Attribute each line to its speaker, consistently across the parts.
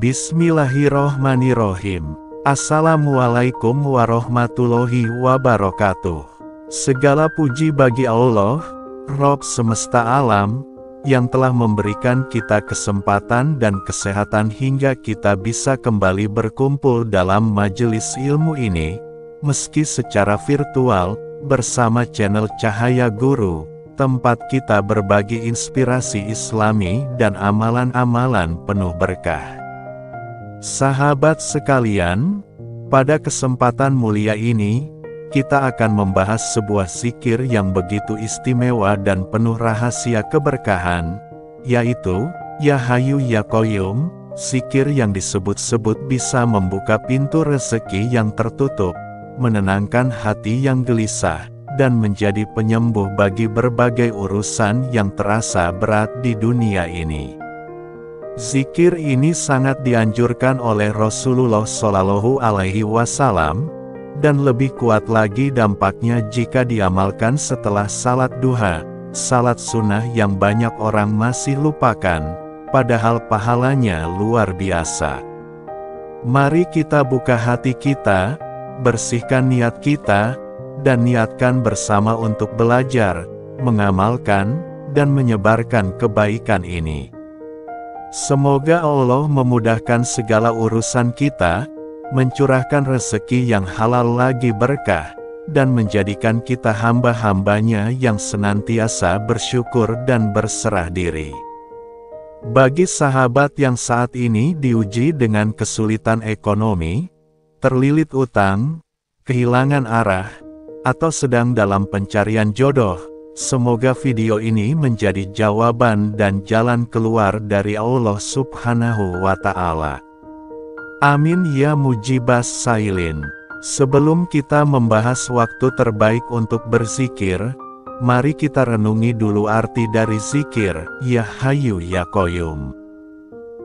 Speaker 1: Bismillahirrohmanirrohim. Assalamualaikum warahmatullahi wabarakatuh. Segala puji bagi Allah, Rob semesta alam, yang telah memberikan kita kesempatan dan kesehatan hingga kita bisa kembali berkumpul dalam majelis ilmu ini, meski secara virtual, bersama channel Cahaya Guru, tempat kita berbagi inspirasi Islami dan amalan-amalan penuh berkah. Sahabat sekalian, pada kesempatan mulia ini, kita akan membahas sebuah zikir yang begitu istimewa dan penuh rahasia keberkahan, yaitu, Ya Hayyu Ya Qayyum, zikir yang disebut-sebut bisa membuka pintu rezeki yang tertutup, menenangkan hati yang gelisah, dan menjadi penyembuh bagi berbagai urusan yang terasa berat di dunia ini. Zikir ini sangat dianjurkan oleh Rasulullah Shallallahu Alaihi Wasallam, dan lebih kuat lagi dampaknya jika diamalkan setelah salat duha, salat sunnah yang banyak orang masih lupakan, padahal pahalanya luar biasa. Mari kita buka hati kita, bersihkan niat kita, dan niatkan bersama untuk belajar, mengamalkan, dan menyebarkan kebaikan ini. Semoga Allah memudahkan segala urusan kita, mencurahkan rezeki yang halal lagi berkah, dan menjadikan kita hamba-hambanya yang senantiasa bersyukur dan berserah diri. Bagi sahabat yang saat ini diuji dengan kesulitan ekonomi, terlilit utang, kehilangan arah, atau sedang dalam pencarian jodoh, semoga video ini menjadi jawaban dan jalan keluar dari Allah Subhanahu wa Ta'ala. Amin ya mujibas sailin. Sebelum kita membahas waktu terbaik untuk berzikir, mari kita renungi dulu arti dari zikir, Ya Hayyu Ya Qayyum.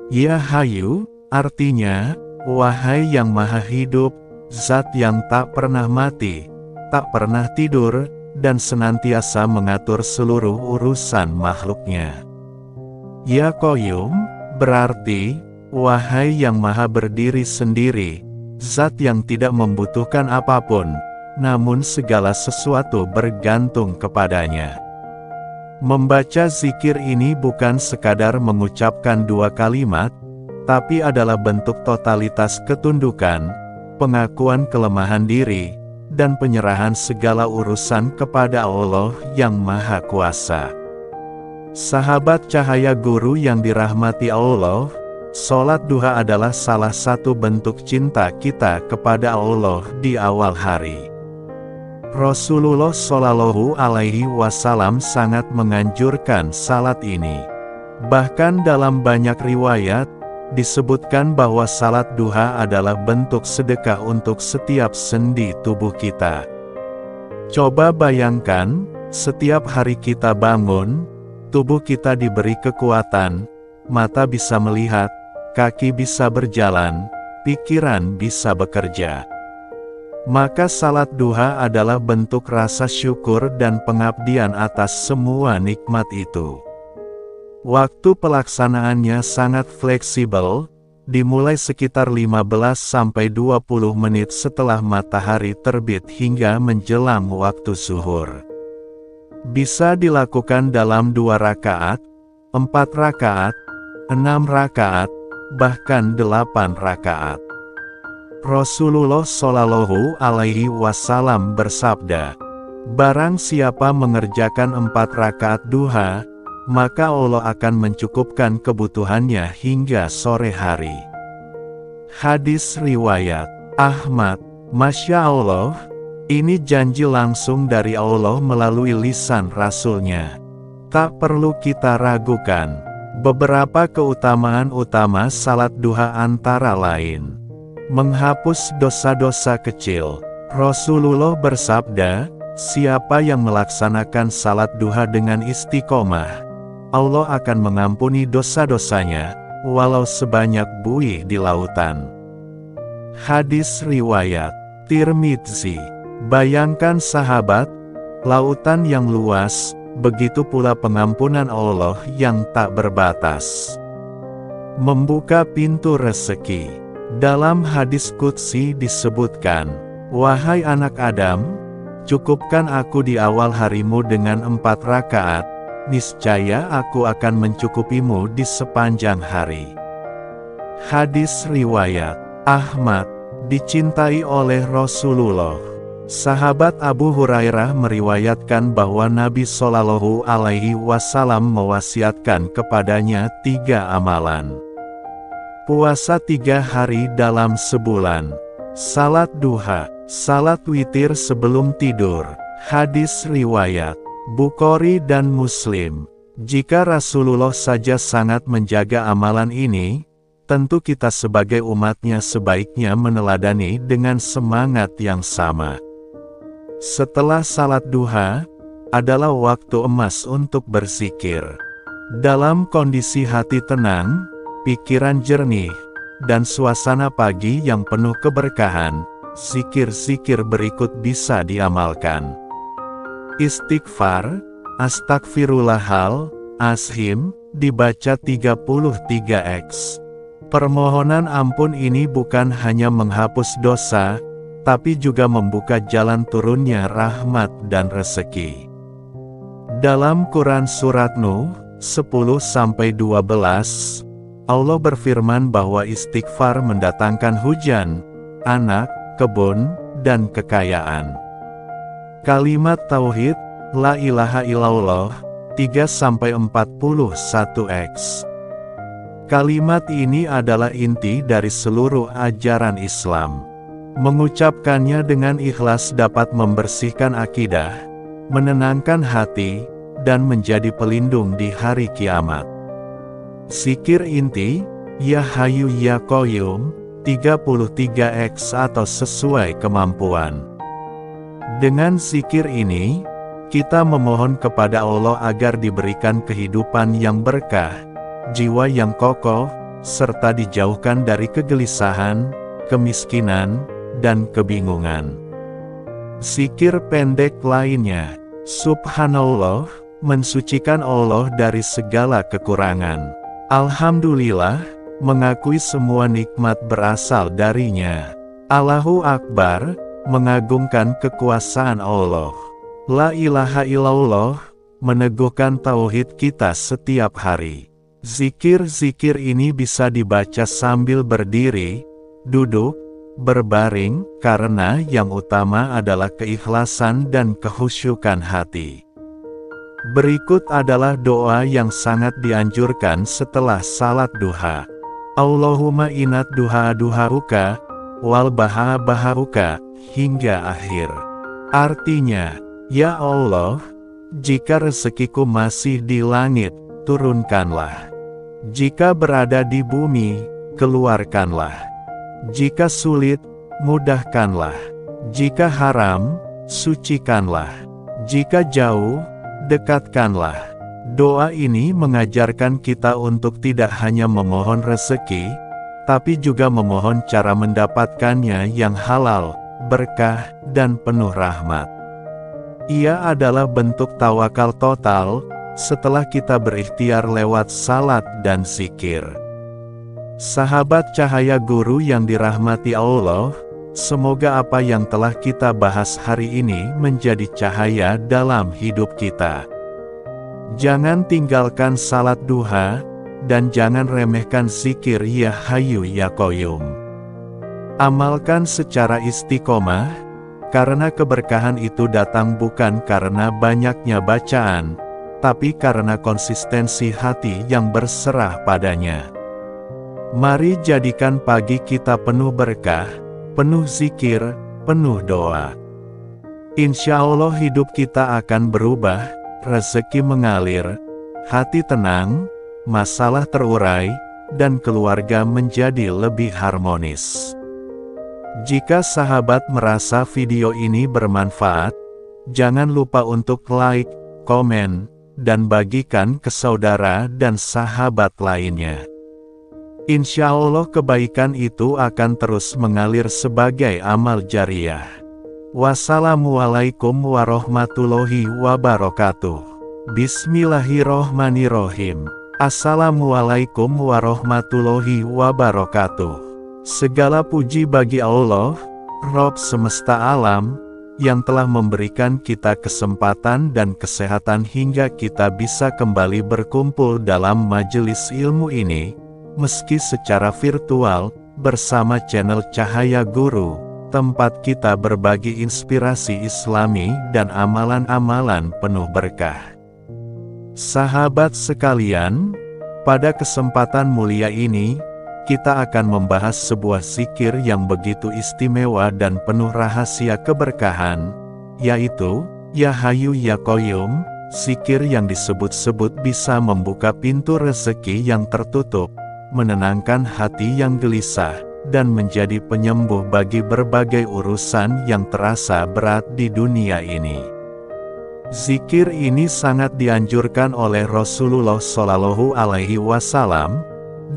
Speaker 1: Ya Hayyu, artinya, wahai yang maha hidup, zat yang tak pernah mati, tak pernah tidur, dan senantiasa mengatur seluruh urusan makhluknya. Ya Qayyum, berarti, wahai yang maha berdiri sendiri, zat yang tidak membutuhkan apapun, namun segala sesuatu bergantung kepadanya. Membaca zikir ini bukan sekadar mengucapkan dua kalimat, tapi adalah bentuk totalitas ketundukan, pengakuan kelemahan diri, dan penyerahan segala urusan kepada Allah yang Maha Kuasa. Sahabat Cahaya Guru yang dirahmati Allah, sholat duha adalah salah satu bentuk cinta kita kepada Allah di awal hari. Rasulullah Shallallahu Alaihi Wasallam sangat menganjurkan salat ini. Bahkan dalam banyak riwayat, disebutkan bahwa salat duha adalah bentuk sedekah untuk setiap sendi tubuh kita. Coba bayangkan, setiap hari kita bangun, tubuh kita diberi kekuatan, mata bisa melihat, kaki bisa berjalan, pikiran bisa bekerja. Maka salat duha adalah bentuk rasa syukur dan pengabdian atas semua nikmat itu. Waktu pelaksanaannya sangat fleksibel, dimulai sekitar 15-20 menit setelah matahari terbit hingga menjelang waktu zuhur. Bisa dilakukan dalam 2 rakaat, 4 rakaat, 6 rakaat, bahkan 8 rakaat. Rasulullah Shallallahu Alaihi Wasallam bersabda, barang siapa mengerjakan 4 rakaat duha, maka Allah akan mencukupkan kebutuhannya hingga sore hari. Hadis riwayat Ahmad. Masya Allah, ini janji langsung dari Allah melalui lisan Rasulnya. Tak perlu kita ragukan. Beberapa keutamaan utama salat duha antara lain: menghapus dosa-dosa kecil. Rasulullah bersabda, siapa yang melaksanakan salat duha dengan istiqomah, Allah akan mengampuni dosa-dosanya, walau sebanyak buih di lautan. Hadis riwayat Tirmidzi. Bayangkan sahabat, lautan yang luas, begitu pula pengampunan Allah yang tak berbatas. membuka pintu rezeki. Dalam hadis qudsi disebutkan, "Wahai anak Adam, cukupkan aku di awal harimu dengan 4 rakaat, niscaya aku akan mencukupimu di sepanjang hari." Hadis riwayat Ahmad, dicintai oleh Rasulullah. Sahabat Abu Hurairah meriwayatkan bahwa Nabi Shallallahu Alaihi Wasallam mewasiatkan kepadanya 3 amalan. Puasa 3 hari dalam sebulan, salat duha, salat witir sebelum tidur. Hadis riwayat Bukhari dan Muslim. Jika Rasulullah saja sangat menjaga amalan ini, tentu kita sebagai umatnya sebaiknya meneladani dengan semangat yang sama. Setelah salat duha, adalah waktu emas untuk berzikir. Dalam kondisi hati tenang, pikiran jernih, dan suasana pagi yang penuh keberkahan, zikir-zikir berikut bisa diamalkan. Istighfar, astagfirullahal azim, dibaca 33x. Permohonan ampun ini bukan hanya menghapus dosa, tapi juga membuka jalan turunnya rahmat dan rezeki. Dalam Quran Surat Nuh 10-12, Allah berfirman bahwa istighfar mendatangkan hujan, anak, kebun, dan kekayaan. Kalimat Tauhid, La ilaha illallah, 3-41x. Kalimat ini adalah inti dari seluruh ajaran Islam. Mengucapkannya dengan ikhlas dapat membersihkan akidah, menenangkan hati, dan menjadi pelindung di hari kiamat. Zikir inti, Ya Hayyu Ya Qayyum, 33x atau sesuai kemampuan. Dengan zikir ini, kita memohon kepada Allah agar diberikan kehidupan yang berkah, jiwa yang kokoh, serta dijauhkan dari kegelisahan, kemiskinan, dan kebingungan. Zikir pendek lainnya, Subhanallah, mensucikan Allah dari segala kekurangan. Alhamdulillah, mengakui semua nikmat berasal darinya. Allahu Akbar, mengagungkan kekuasaan Allah. La ilaha illallah, meneguhkan tauhid kita setiap hari. Zikir-zikir ini bisa dibaca sambil berdiri, duduk, berbaring, karena yang utama adalah keikhlasan dan kehusyukan hati. Berikut adalah doa yang sangat dianjurkan setelah salat duha. Allahumma inat duha-duhauka, wal baha-bahauka, hingga akhir. Artinya, Ya Allah, jika rezekiku masih di langit, turunkanlah. Jika berada di bumi, keluarkanlah. Jika sulit, mudahkanlah. Jika haram, sucikanlah. Jika jauh, dekatkanlah. Doa ini mengajarkan kita untuk tidak hanya memohon rezeki, tapi juga memohon cara mendapatkannya yang halal, berkah, dan penuh rahmat. Ia adalah bentuk tawakal total, setelah kita berikhtiar lewat salat dan zikir. Sahabat cahaya guru yang dirahmati Allah, semoga apa yang telah kita bahas hari ini menjadi cahaya dalam hidup kita. Jangan tinggalkan salat duha, dan jangan remehkan zikir Ya Hayyu Ya Qayyum. Amalkan secara istiqomah, karena keberkahan itu datang bukan karena banyaknya bacaan, tapi karena konsistensi hati yang berserah padanya. Mari jadikan pagi kita penuh berkah, penuh zikir, penuh doa. Insya Allah hidup kita akan berubah, rezeki mengalir, hati tenang, masalah terurai, dan keluarga menjadi lebih harmonis. Jika sahabat merasa video ini bermanfaat, jangan lupa untuk like, komen, dan bagikan ke saudara dan sahabat lainnya. Insya Allah kebaikan itu akan terus mengalir sebagai amal jariah. Wassalamualaikum warahmatullahi wabarakatuh. Bismillahirrohmanirrohim. Assalamualaikum warahmatullahi wabarakatuh. Segala puji bagi Allah, Rob semesta alam, yang telah memberikan kita kesempatan dan kesehatan hingga kita bisa kembali berkumpul dalam majelis ilmu ini, meski secara virtual, bersama channel Cahaya Guru, tempat kita berbagi inspirasi Islami dan amalan-amalan penuh berkah. Sahabat sekalian, pada kesempatan mulia ini, kita akan membahas sebuah zikir yang begitu istimewa dan penuh rahasia keberkahan, yaitu, Ya Hayyu Ya Qayyum, zikir yang disebut-sebut bisa membuka pintu rezeki yang tertutup, menenangkan hati yang gelisah, dan menjadi penyembuh bagi berbagai urusan yang terasa berat di dunia ini. Zikir ini sangat dianjurkan oleh Rasulullah Shallallahu Alaihi Wasallam,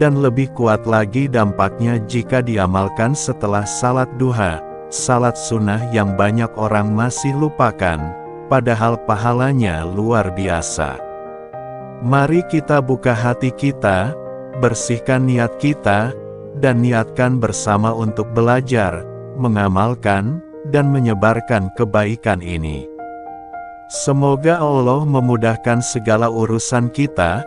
Speaker 1: dan lebih kuat lagi dampaknya jika diamalkan setelah salat duha, salat sunnah yang banyak orang masih lupakan, padahal pahalanya luar biasa. Mari kita buka hati kita, bersihkan niat kita, dan niatkan bersama untuk belajar, mengamalkan, dan menyebarkan kebaikan ini. Semoga Allah memudahkan segala urusan kita,